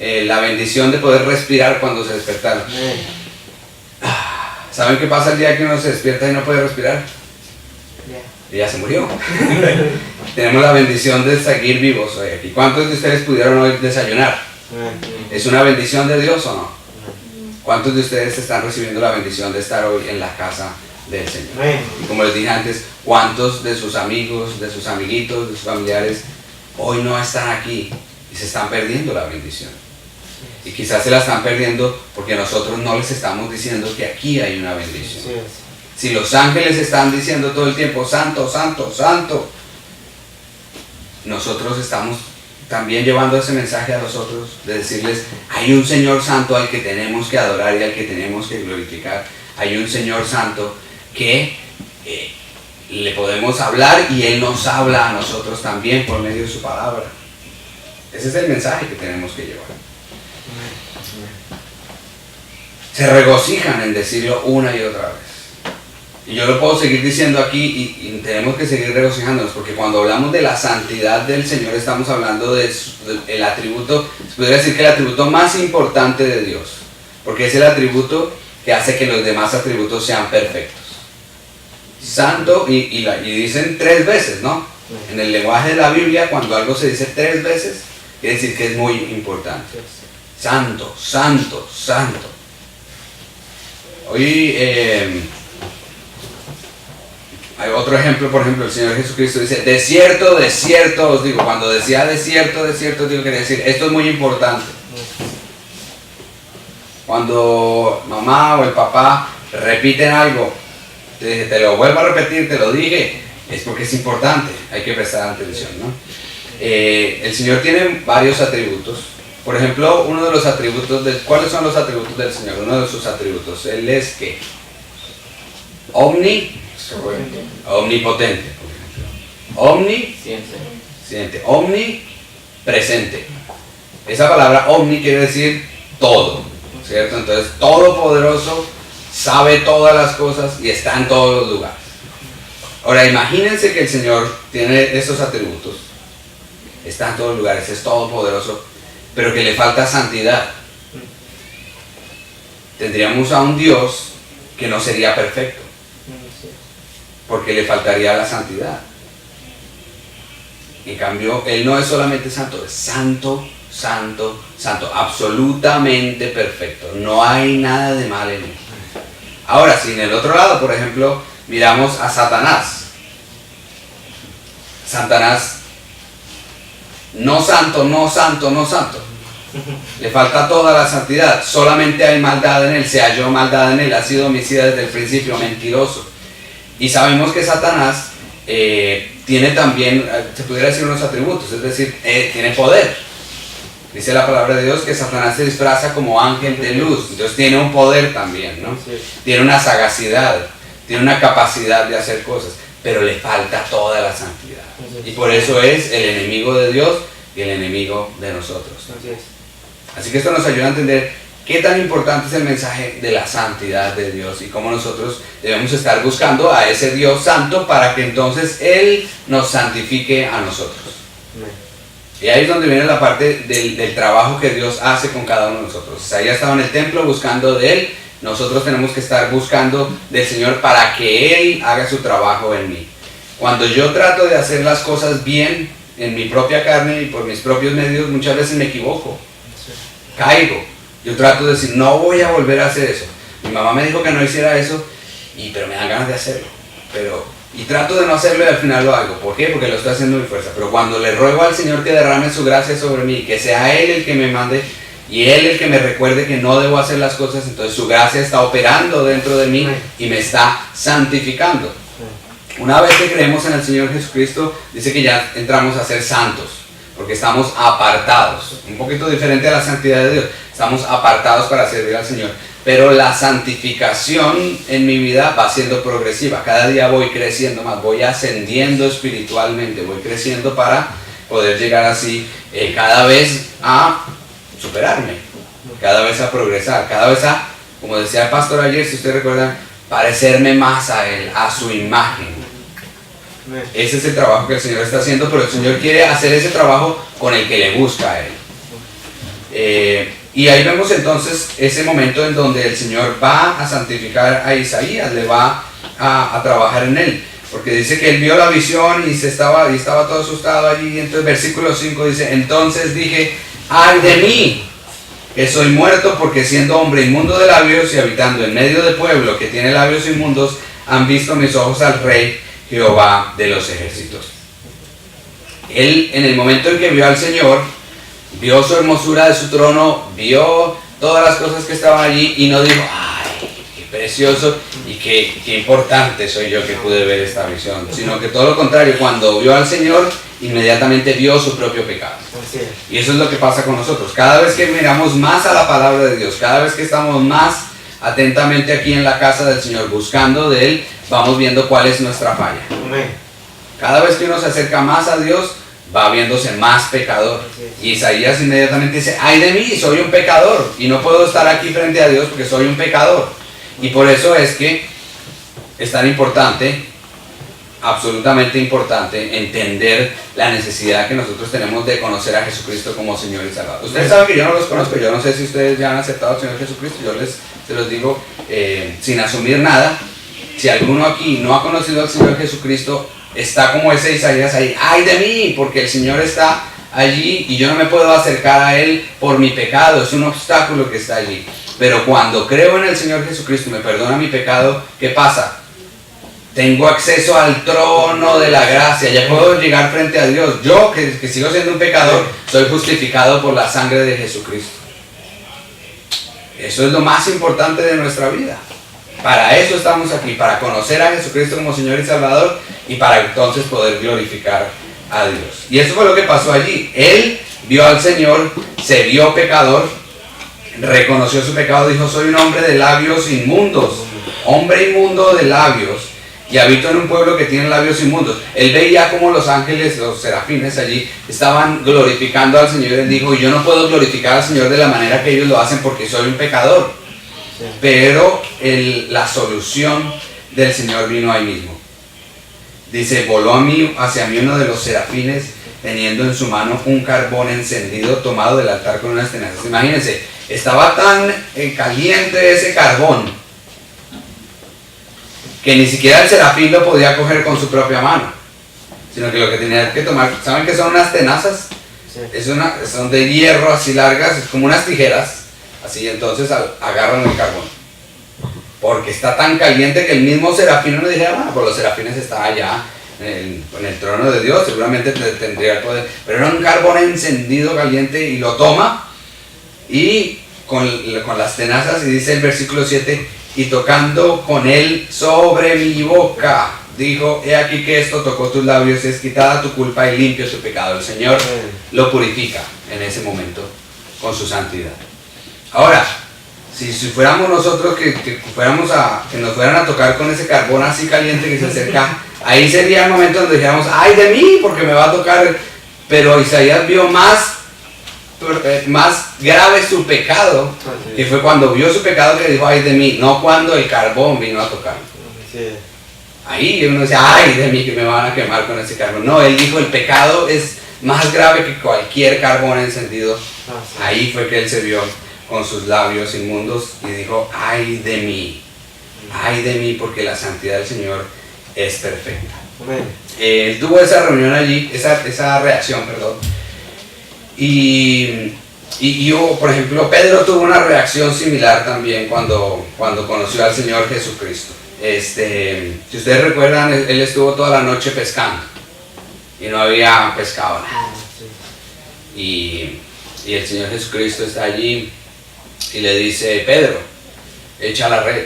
la bendición de poder respirar cuando se despertaron? ¿Saben qué pasa el día que uno se despierta y no puede respirar? Y ya se murió. Tenemos la bendición de seguir vivos hoy aquí. ¿Cuántos de ustedes pudieron hoy desayunar? ¿Es una bendición de Dios o no? ¿Cuántos de ustedes están recibiendo la bendición de estar hoy en la casa del Señor? Y como les dije antes, ¿cuántos de sus amigos, de sus amiguitos, de sus familiares hoy no están aquí y se están perdiendo la bendición? Y quizás se la están perdiendo porque nosotros no les estamos diciendo que aquí hay una bendición. Si los ángeles están diciendo todo el tiempo, santo, santo, santo, nosotros estamos también llevando ese mensaje a nosotros, de decirles, hay un Señor santo al que tenemos que adorar y al que tenemos que glorificar. hay un Señor Santo que le podemos hablar y Él nos habla a nosotros también por medio de su palabra. Ese es el mensaje que tenemos que llevar. Se regocijan en decirlo una y otra vez. Y yo lo puedo seguir diciendo aquí y tenemos que seguir regocijándonos, porque cuando hablamos de la santidad del Señor estamos hablando del atributo, se podría decir que el atributo más importante de Dios, porque es el atributo que hace que los demás atributos sean perfectos. Santo, y dicen 3 veces, ¿no? En el lenguaje de la Biblia, cuando algo se dice 3 veces, quiere decir que es muy importante. Santo, santo, santo. Hoy hay otro ejemplo, por ejemplo, el Señor Jesucristo dice, de cierto os digo. Cuando decía de cierto os digo, quería decir, esto es muy importante. Cuando mamá o el papá repiten algo, te lo vuelvo a repetir, te lo dije, es porque es importante, hay que prestar atención, ¿no? El Señor tiene varios atributos. Por ejemplo, uno de los atributos, ¿cuáles son los atributos del Señor? Uno de sus atributos, Él es ¿qué? Omnipotente, por ejemplo. Omnipresente. Esa palabra omni quiere decir todo, ¿cierto? Entonces, todopoderoso, sabe todas las cosas y está en todos los lugares. Ahora, imagínense que el Señor tiene esos atributos, está en todos los lugares, es todopoderoso, pero que le falta santidad. Tendríamos a un Dios que no sería perfecto, porque le faltaría la santidad. En cambio, Él no es solamente santo, es santo, santo, santo, absolutamente perfecto. No hay nada de mal en Él. Ahora, si en el otro lado, por ejemplo, miramos a Satanás. Satanás, no santo, no santo, no santo. Le falta toda la santidad, solamente hay maldad en él, se halló maldad en él, ha sido homicida desde el principio, mentiroso. Y sabemos que Satanás tiene también, se pudiera decir, unos atributos, es decir, tiene poder. Dice la palabra de Dios que Satanás se disfraza como ángel de luz, entonces tiene un poder también, ¿no? Sí. Tiene una sagacidad, tiene una capacidad de hacer cosas, pero le falta toda la santidad. Y por eso es el enemigo de Dios y el enemigo de nosotros. Así que esto nos ayuda a entender qué tan importante es el mensaje de la santidad de Dios y cómo nosotros debemos estar buscando a ese Dios santo para que entonces Él nos santifique a nosotros. Y ahí es donde viene la parte del trabajo que Dios hace con cada uno de nosotros. Isaías estaba en el templo buscando de Él, nosotros tenemos que estar buscando del Señor para que Él haga su trabajo en mí. Cuando yo trato de hacer las cosas bien en mi propia carne y por mis propios medios, muchas veces me equivoco, caigo. Yo trato de decir, no voy a volver a hacer eso. Mi mamá me dijo que no hiciera eso, pero me dan ganas de hacerlo. Y trato de no hacerlo y al final lo hago. ¿Por qué? Porque lo estoy haciendo de mi fuerza. Pero cuando le ruego al Señor que derrame su gracia sobre mí, que sea Él el que me mande y Él el que me recuerde que no debo hacer las cosas, entonces su gracia está operando dentro de mí y me está santificando. Una vez que creemos en el Señor Jesucristo, dice que ya entramos a ser santos, porque estamos apartados. Un poquito diferente a la santidad de Dios. Estamos apartados para servir al Señor. Pero la santificación en mi vida va siendo progresiva. Cada día voy creciendo más, voy ascendiendo espiritualmente, voy creciendo para poder llegar así cada vez a superarme, cada vez a progresar, cada vez a, como decía el pastor ayer, si ustedes recuerdan, parecerme más a Él, a su imagen. Ese es el trabajo que el Señor está haciendo, pero el Señor quiere hacer ese trabajo con el que le busca a Él. Y ahí vemos entonces ese momento en donde el Señor va a santificar a Isaías, le va a trabajar en él, porque dice que él vio la visión y estaba todo asustado allí. Y entonces versículo 5 dice, entonces dije, ay de mí, que soy muerto, porque siendo hombre inmundo de labios y habitando en medio de pueblo que tiene labios inmundos, han visto mis ojos al Rey Jehová de los ejércitos. Él, en el momento en que vio al Señor, vio su hermosura de su trono, vio todas las cosas que estaban allí y no dijo, ay, qué precioso y qué importante soy yo que pude ver esta visión, sino que todo lo contrario, cuando vio al Señor, inmediatamente vio su propio pecado. Y eso es lo que pasa con nosotros. Cada vez que miramos más a la palabra de Dios, cada vez que estamos más atentamente aquí en la casa del Señor, buscando de Él, vamos viendo cuál es nuestra falla. Amén. Cada vez que uno se acerca más a Dios, va viéndose más pecador. Y Isaías inmediatamente dice, ay de mí, soy un pecador, y no puedo estar aquí frente a Dios porque soy un pecador. Y por eso es que es tan importante, absolutamente importante, entender la necesidad que nosotros tenemos de conocer a Jesucristo como Señor y Salvador. Ustedes saben que yo no los conozco, yo no sé si ustedes ya han aceptado al Señor Jesucristo, yo se los digo sin asumir nada. Si alguno aquí no ha conocido al Señor Jesucristo, está como ese Isaías ahí, ay de mí, porque el Señor está allí y yo no me puedo acercar a Él por mi pecado, es un obstáculo que está allí. Pero cuando creo en el Señor Jesucristo y me perdona mi pecado, ¿qué pasa? Tengo acceso al trono de la gracia, ya puedo llegar frente a Dios. Yo, que sigo siendo un pecador, soy justificado por la sangre de Jesucristo. Eso es lo más importante de nuestra vida. Para eso estamos aquí, para conocer a Jesucristo como Señor y Salvador y para entonces poder glorificar a Dios. Y eso fue lo que pasó allí. Él vio al Señor, se vio pecador, reconoció su pecado, dijo, soy un hombre de labios inmundos, hombre inmundo de labios, y habito en un pueblo que tiene labios inmundos. Él veía como los ángeles, los serafines allí, estaban glorificando al Señor. Él dijo, yo no puedo glorificar al Señor de la manera que ellos lo hacen porque soy un pecador. Pero la solución del Señor vino ahí mismo. Dice, voló hacia mí uno de los serafines, teniendo en su mano un carbón encendido tomado del altar con unas tenazas. Imagínense, estaba tan caliente ese carbón que ni siquiera el serafín lo podía coger con su propia mano, sino que lo que tenía que tomar, ¿saben qué son unas tenazas? Sí. Son de hierro así largas, es como unas tijeras, así, entonces agarran el carbón, porque está tan caliente que el mismo serafín no le dijera, bueno, pues los serafines están allá en el trono de Dios, seguramente tendría el poder, pero era un carbón encendido caliente y lo toma y con las tenazas, y dice el versículo 7, y tocando con él sobre mi boca, dijo, he aquí que esto tocó tus labios, es quitada tu culpa y limpio tu pecado. El Señor lo purifica en ese momento con su santidad. Ahora, si fuéramos nosotros que nos fueran a tocar con ese carbón así caliente que se acerca, ahí sería el momento donde dijéramos, ay de mí, porque me va a tocar. Pero Isaías vio más grave su pecado, que fue cuando vio su pecado que dijo, ay de mí, no cuando el carbón vino a tocar. Ahí uno dice, ay de mí, que me van a quemar con ese carbón. No, él dijo, el pecado es más grave que cualquier carbón encendido. Ahí fue que él se vio con sus labios inmundos y dijo, ay de mí, porque la santidad del Señor es perfecta. Él tuvo esa reunión allí, esa reacción, perdón. Y yo, por ejemplo, Pedro tuvo una reacción similar también cuando conoció al Señor Jesucristo. Si ustedes recuerdan, él estuvo toda la noche pescando y no había pescado nada. Y el Señor Jesucristo está allí y le dice, Pedro, echa la red.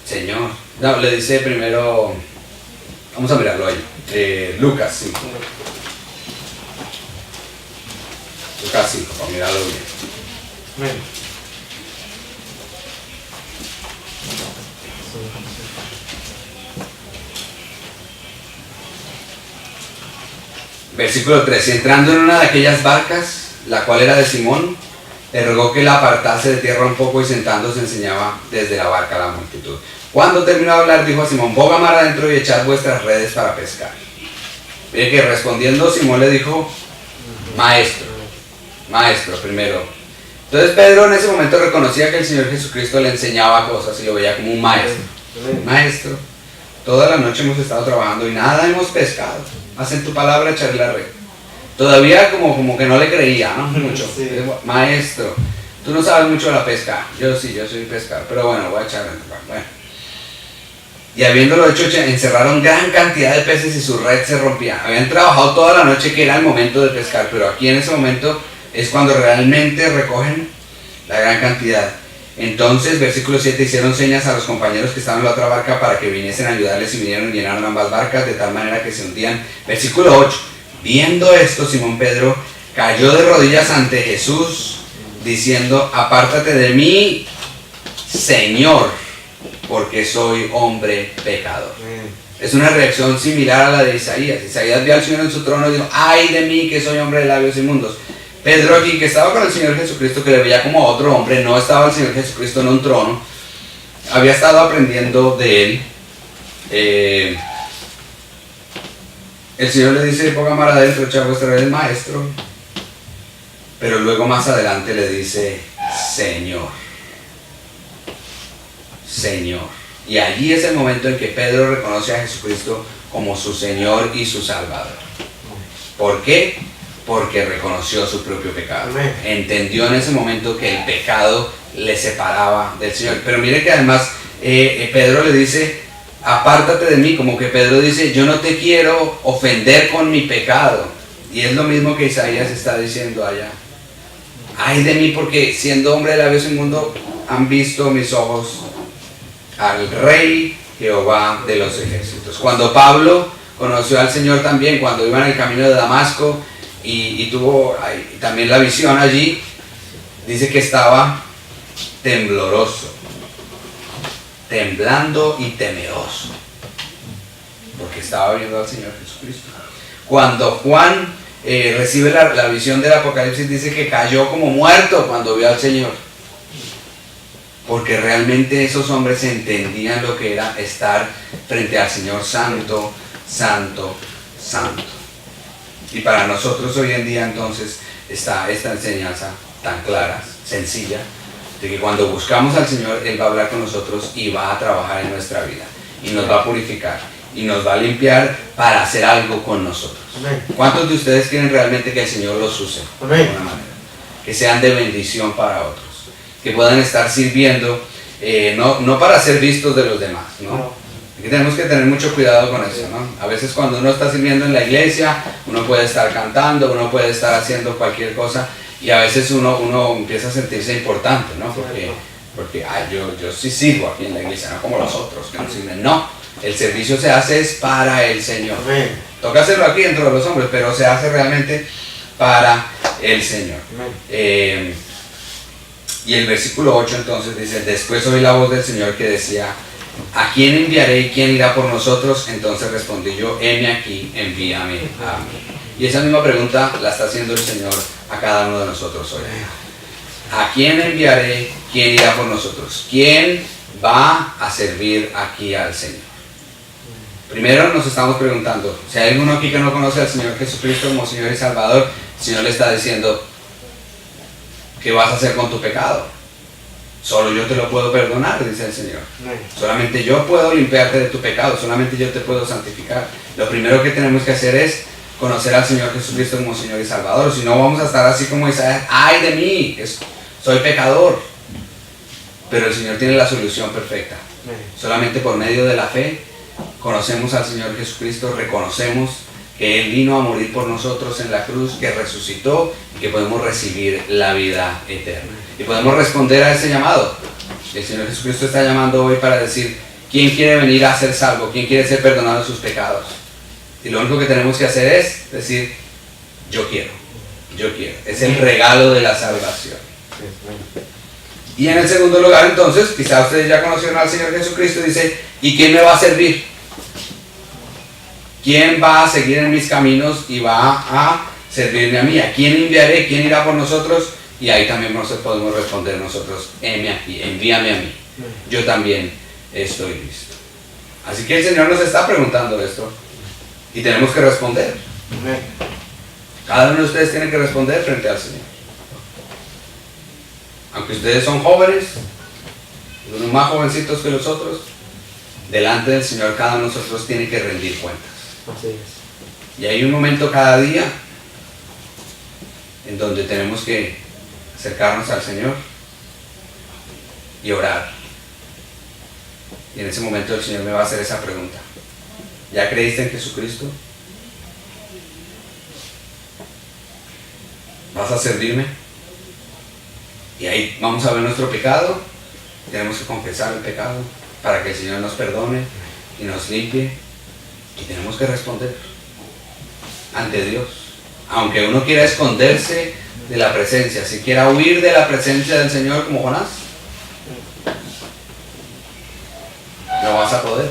Señor, no, le dice primero, vamos a mirarlo ahí. Lucas 5. Lucas 5, para mirarlo bien. Versículo 3. Entrando en una de aquellas barcas, la cual era de Simón, le rogó que la apartase de tierra un poco y sentándose enseñaba desde la barca a la multitud. Cuando terminó de hablar, dijo a Simón, boga mar adentro y echad vuestras redes para pescar. Mire que respondiendo Simón le dijo, maestro primero. Entonces Pedro en ese momento reconocía que el Señor Jesucristo le enseñaba cosas y lo veía como un maestro. Maestro, toda la noche hemos estado trabajando y nada hemos pescado. Haz en tu palabra echarle la red. Todavía como que no le creía, ¿no? Mucho. Sí. Maestro, tú no sabes mucho de la pesca. Yo sí, yo soy pescador, pero bueno, voy a echarle en tu palabra. Bueno. Y habiéndolo hecho, encerraron gran cantidad de peces y su red se rompía. Habían trabajado toda la noche, que era el momento de pescar, pero aquí en ese momento es cuando realmente recogen la gran cantidad. Entonces, versículo 7, hicieron señas a los compañeros que estaban en la otra barca para que viniesen a ayudarles y vinieron y llenaron ambas barcas de tal manera que se hundían. Versículo 8, viendo esto, Simón Pedro cayó de rodillas ante Jesús, diciendo, apártate de mí, Señor, porque soy hombre pecador. Es una reacción similar a la de Isaías. Isaías vio al Señor en su trono y dijo, ay de mí que soy hombre de labios inmundos. Pedro aquí, que estaba con el Señor Jesucristo, que le veía como a otro hombre, no estaba el Señor Jesucristo en un trono, había estado aprendiendo de él. El Señor le dice, ponga mar adentro, echa vuestra red, maestro. Pero luego más adelante le dice, Señor. Señor. Y allí es el momento en que Pedro reconoce a Jesucristo como su Señor y su Salvador. ¿Por qué? Porque reconoció su propio pecado. Amén. Entendió en ese momento que el pecado le separaba del Señor. Pero mire que además Pedro le dice, apártate de mí, como que Pedro dice, yo no te quiero ofender con mi pecado. Y es lo mismo que Isaías está diciendo allá. Ay de mí, porque siendo hombre de labios inmundos han visto mis ojos al Rey Jehová de los ejércitos. Cuando Pablo conoció al Señor también, cuando iba en el camino de Damasco y tuvo también la visión allí, dice que estaba tembloroso, temblando y temeroso, porque estaba viendo al Señor Jesucristo. Cuando Juan recibe la visión del Apocalipsis, dice que cayó como muerto cuando vio al Señor, porque realmente esos hombres entendían lo que era estar frente al Señor santo, santo, santo. Y para nosotros hoy en día entonces está esta enseñanza tan clara, sencilla, de que cuando buscamos al Señor, Él va a hablar con nosotros y va a trabajar en nuestra vida, y nos va a purificar, y nos va a limpiar para hacer algo con nosotros. Amén. ¿Cuántos de ustedes quieren realmente que el Señor los use? Amén. De alguna manera? Que sean de bendición para otros, que puedan estar sirviendo, no para ser vistos de los demás, ¿no? Aquí tenemos que tener mucho cuidado con eso, ¿no? A veces cuando uno está sirviendo en la iglesia, uno puede estar cantando, uno puede estar haciendo cualquier cosa, y a veces uno empieza a sentirse importante, ¿no? Porque yo sí sirvo aquí en la iglesia, no como los otros que no sirven. No, el servicio se hace es para el Señor. Amén. Toca hacerlo aquí dentro de los hombres, pero se hace realmente para el Señor. Y el versículo 8 entonces dice, después oí la voz del Señor que decía, ¿a quién enviaré y quién irá por nosotros? Entonces respondí yo, heme aquí, envíame a mí. Y esa misma pregunta la está haciendo el Señor a cada uno de nosotros hoy. ¿A quién enviaré? ¿Quién irá por nosotros? ¿Quién va a servir aquí al Señor? Primero nos estamos preguntando, si hay alguno aquí que no conoce al Señor Jesucristo como Señor y Salvador, el Señor le está diciendo, ¿qué vas a hacer con tu pecado? Solo yo te lo puedo perdonar, dice el Señor. Solamente yo puedo limpiarte de tu pecado, solamente yo te puedo santificar. Lo primero que tenemos que hacer es conocer al Señor Jesucristo como Señor y Salvador. Si no, vamos a estar así como Isaías, ¡ay de mí! Soy pecador. Pero el Señor tiene la solución perfecta. Solamente por medio de la fe conocemos al Señor Jesucristo, reconocemos que Él vino a morir por nosotros en la cruz, que resucitó y que podemos recibir la vida eterna. Y podemos responder a ese llamado. El Señor Jesucristo está llamando hoy para decir, ¿quién quiere venir a ser salvo? ¿Quién quiere ser perdonado de sus pecados? Y lo único que tenemos que hacer es decir, yo quiero, yo quiero. Es el regalo de la salvación. Y en el segundo lugar entonces, quizá ustedes ya conocieron al Señor Jesucristo, dice, ¿y quién me va a servir? ¿Quién va a seguir en mis caminos y va a servirme a mí? ¿A quién enviaré? ¿Quién irá por nosotros? Y ahí también podemos responder nosotros, heme aquí, envíame a mí. Yo también estoy listo. Así que el Señor nos está preguntando esto y tenemos que responder. Cada uno de ustedes tiene que responder frente al Señor. Aunque ustedes son jóvenes, unos más jovencitos que los otros, delante del Señor cada uno de nosotros tiene que rendir cuentas. Así es. Y hay un momento cada día en donde tenemos que acercarnos al Señor y orar. Y en ese momento el Señor me va a hacer esa pregunta. ¿Ya creíste en Jesucristo? ¿Vas a servirme? Y ahí vamos a ver nuestro pecado. Tenemos que confesar el pecado para que el Señor nos perdone y nos limpie. Y tenemos que responder ante Dios. Aunque uno quiera esconderse de la presencia, si quiera huir de la presencia del Señor como Jonás, no vas a poder,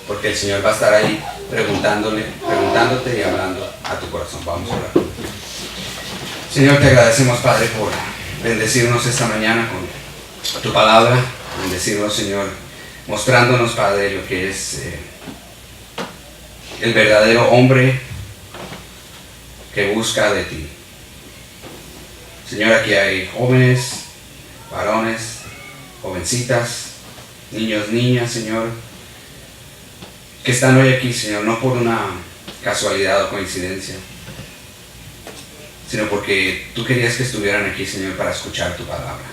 porque el Señor va a estar ahí preguntándote y hablando a tu corazón. Vamos a orar. Señor, te agradecemos, Padre, por bendecirnos esta mañana con tu palabra, bendecirnos, Señor, mostrándonos, Padre, lo que es el verdadero hombre que busca de ti. Señor, aquí hay jóvenes, varones, jovencitas, niños, niñas, Señor, que están hoy aquí, Señor, no por una casualidad o coincidencia, sino porque tú querías que estuvieran aquí, Señor, para escuchar tu palabra.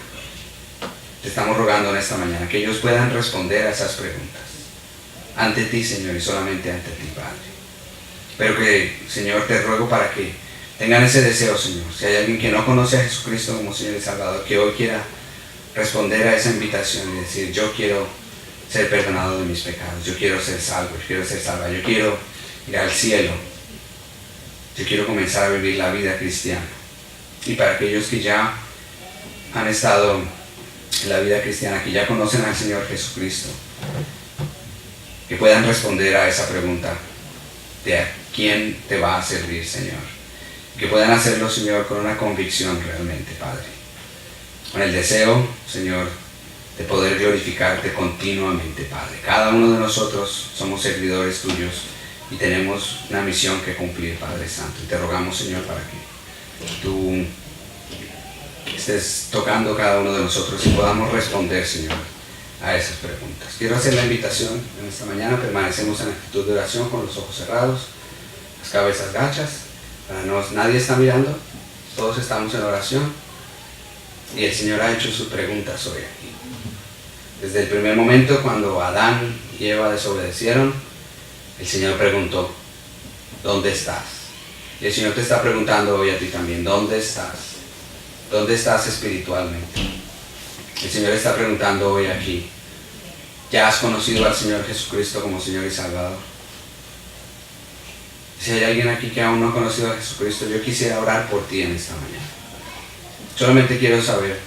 Te estamos rogando en esta mañana que ellos puedan responder a esas preguntas ante ti, Señor, y solamente ante ti, Padre. Pero que, Señor, te ruego para que tengan ese deseo, Señor. Si hay alguien que no conoce a Jesucristo como Señor y Salvador, que hoy quiera responder a esa invitación y decir: yo quiero ser perdonado de mis pecados, yo quiero ser salvo, yo quiero ser salva, yo quiero ir al cielo, yo quiero comenzar a vivir la vida cristiana. Y para aquellos que ya han estado en la vida cristiana, que ya conocen al Señor Jesucristo, que puedan responder a esa pregunta de a quién te va a servir, Señor. Que puedan hacerlo, Señor, con una convicción realmente, Padre. Con el deseo, Señor, de poder glorificarte continuamente, Padre. Cada uno de nosotros somos servidores tuyos y tenemos una misión que cumplir, Padre Santo. Y te rogamos, Señor, para que tú estés tocando cada uno de nosotros y podamos responder, Señor, a esas preguntas. Quiero hacer la invitación en esta mañana. Permanecemos en actitud de oración con los ojos cerrados, las cabezas gachas. Nadie está mirando, todos estamos en oración y el Señor ha hecho sus preguntas hoy aquí. Desde el primer momento, cuando Adán y Eva desobedecieron, el Señor preguntó: ¿dónde estás? Y el Señor te está preguntando hoy a ti también: ¿dónde estás? ¿Dónde estás espiritualmente? El Señor está preguntando hoy aquí: ¿ya has conocido al Señor Jesucristo como Señor y Salvador? Si hay alguien aquí que aún no ha conocido a Jesucristo, yo quisiera orar por ti en esta mañana. Solamente quiero saber,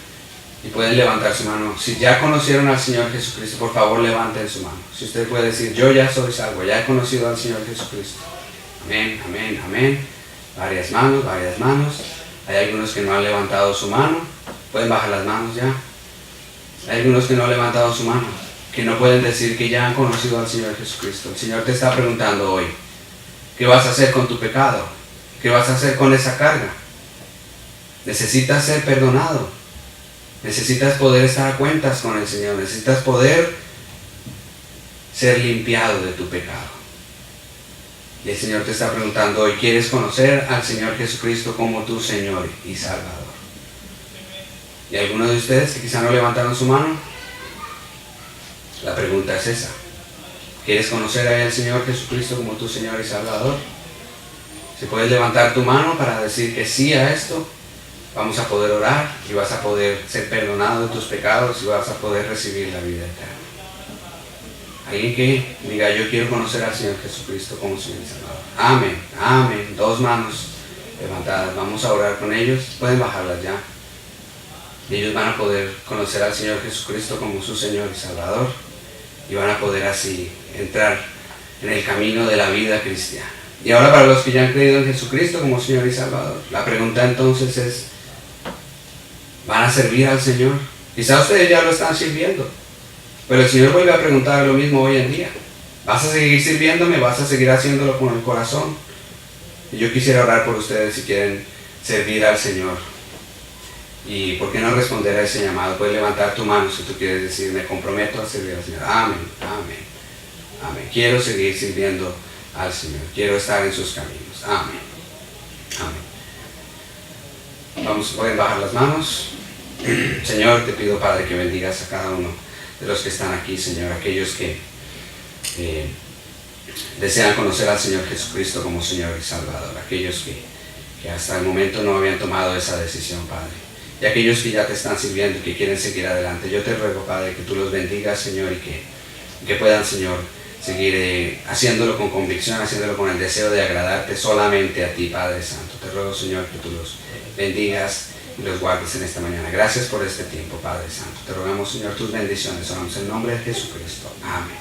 y pueden levantar su mano. Si ya conocieron al Señor Jesucristo, por favor levanten su mano. Si usted puede decir: yo ya soy salvo, ya he conocido al Señor Jesucristo. Amén, amén, amén. Varias manos, varias manos. Hay algunos que no han levantado su mano. Pueden bajar las manos ya. Hay algunos que no han levantado su mano, que no pueden decir que ya han conocido al Señor Jesucristo. El Señor te está preguntando hoy: ¿qué vas a hacer con tu pecado? ¿Qué vas a hacer con esa carga? Necesitas ser perdonado. Necesitas poder estar a cuentas con el Señor. Necesitas poder ser limpiado de tu pecado. Y el Señor te está preguntando hoy: ¿quieres conocer al Señor Jesucristo como tu Señor y Salvador? ¿Y algunos de ustedes que quizá no levantaron su mano? La pregunta es esa: ¿quieres conocer al Señor Jesucristo como tu Señor y Salvador? Si puedes levantar tu mano para decir que sí a esto, vamos a poder orar y vas a poder ser perdonado de tus pecados y vas a poder recibir la vida eterna. Alguien que diga: yo quiero conocer al Señor Jesucristo como Señor y Salvador. Amén, amén. 2 manos levantadas. Vamos a orar con ellos. Pueden bajarlas ya. Y ellos van a poder conocer al Señor Jesucristo como su Señor y Salvador. Y van a poder así entrar en el camino de la vida cristiana. Y ahora, para los que ya han creído en Jesucristo como Señor y Salvador, la pregunta entonces es: ¿van a servir al Señor? Quizá ustedes ya lo están sirviendo, pero el Señor vuelve a preguntar lo mismo hoy en día: ¿vas a seguir sirviéndome? ¿Vas a seguir haciéndolo con el corazón? Y yo quisiera orar por ustedes si quieren servir al Señor. ¿Y por qué no responder a ese llamado? Puedes levantar tu mano si tú quieres decir: me comprometo a servir al Señor. Amén, amén, amén. Quiero seguir sirviendo al Señor. Quiero estar en sus caminos. Amén, amén. Pueden bajar las manos. Señor, te pido, Padre, que bendigas a cada uno de los que están aquí, Señor. Aquellos que desean conocer al Señor Jesucristo como Señor y Salvador. Aquellos que hasta el momento no habían tomado esa decisión, Padre. Y aquellos que ya te están sirviendo y que quieren seguir adelante, yo te ruego, Padre, que tú los bendigas, Señor, y que puedan, Señor, seguir haciéndolo con convicción, haciéndolo con el deseo de agradarte solamente a ti, Padre Santo. Te ruego, Señor, que tú los bendigas y los guardes en esta mañana. Gracias por este tiempo, Padre Santo. Te rogamos, Señor, tus bendiciones. Oramos en el nombre de Jesucristo. Amén.